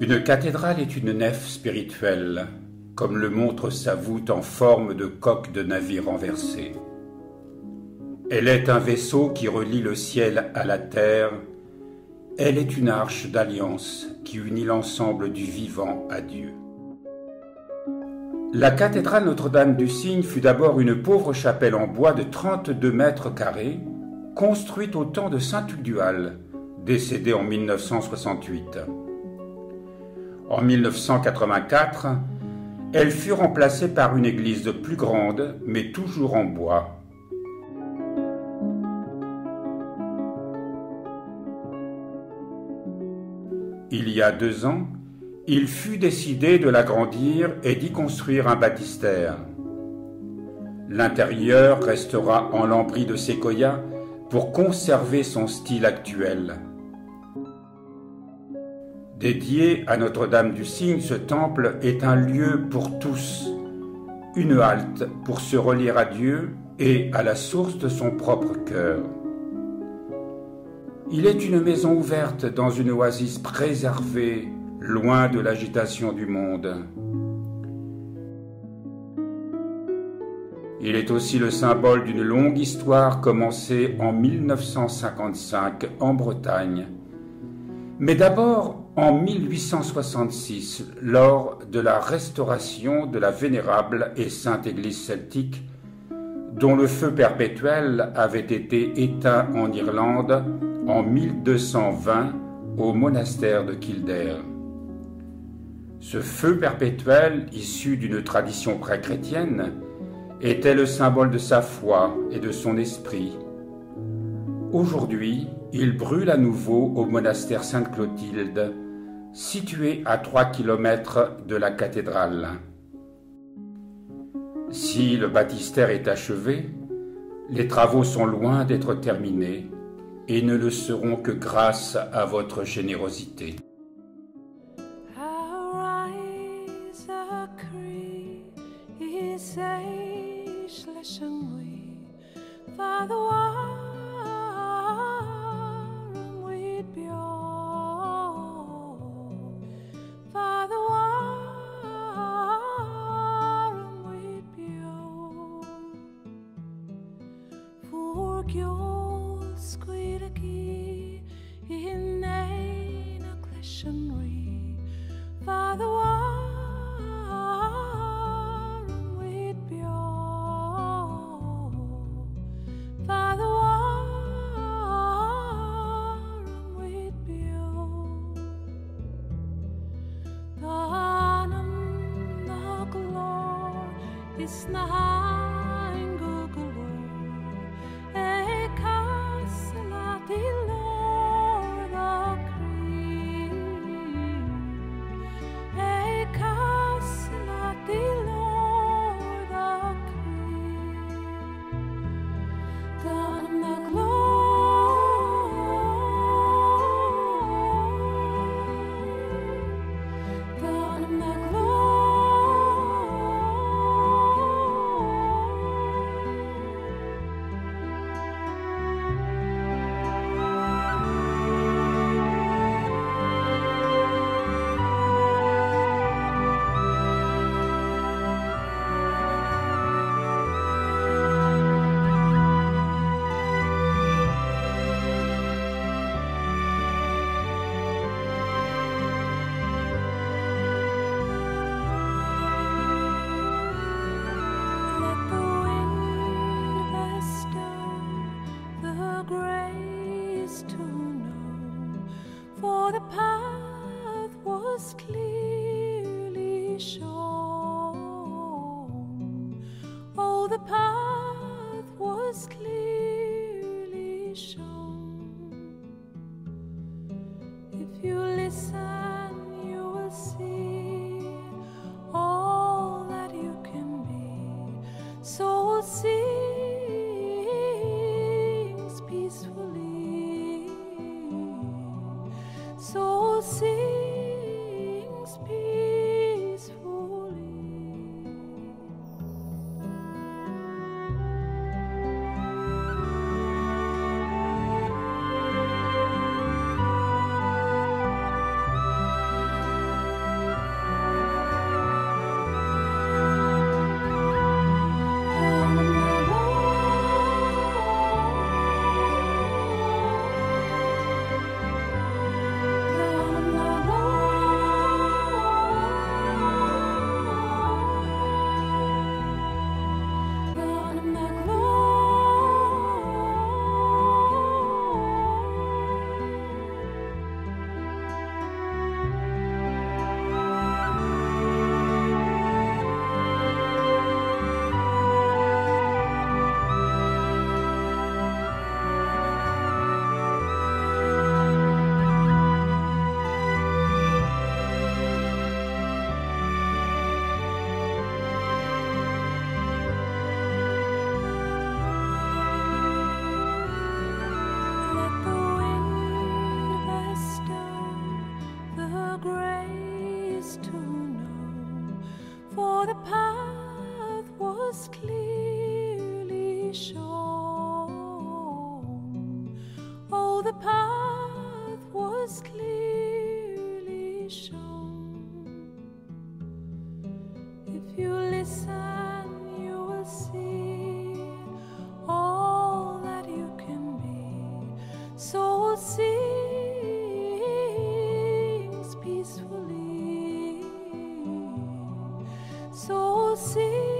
Une cathédrale est une nef spirituelle, comme le montre sa voûte en forme de coque de navire renversé. Elle est un vaisseau qui relie le ciel à la terre. Elle est une arche d'alliance qui unit l'ensemble du vivant à Dieu. La cathédrale Notre-Dame du Cygne fut d'abord une pauvre chapelle en bois de 32 mètres carrés, construite au temps de saint Tugdual, décédé en 1968. En 1984, elle fut remplacée par une église plus grande, mais toujours en bois. Il y a 2 ans, il fut décidé de l'agrandir et d'y construire un baptistère. L'intérieur restera en lambris de séquoia pour conserver son style actuel. Dédié à Notre-Dame du Cygne, ce temple est un lieu pour tous, une halte pour se relier à Dieu et à la source de son propre cœur. Il est une maison ouverte dans une oasis préservée, loin de l'agitation du monde. Il est aussi le symbole d'une longue histoire commencée en 1955 en Bretagne, mais d'abord en 1866, lors de la restauration de la vénérable et sainte église celtique, dont le feu perpétuel avait été éteint en Irlande en 1220 au monastère de Kildare. Ce feu perpétuel, issu d'une tradition pré-chrétienne, était le symbole de sa foi et de son esprit. Aujourd'hui, il brûle à nouveau au monastère Sainte-Clotilde, situé à 3 kilomètres de la cathédrale. Si le baptistère est achevé, les travaux sont loin d'être terminés et ne le seront que grâce à votre générosité. Sings peacefully. for the path was clearly shown. Oh, the path was clearly shown. If you listen, you will see all that you can be. Soul sings peacefully. Soul sings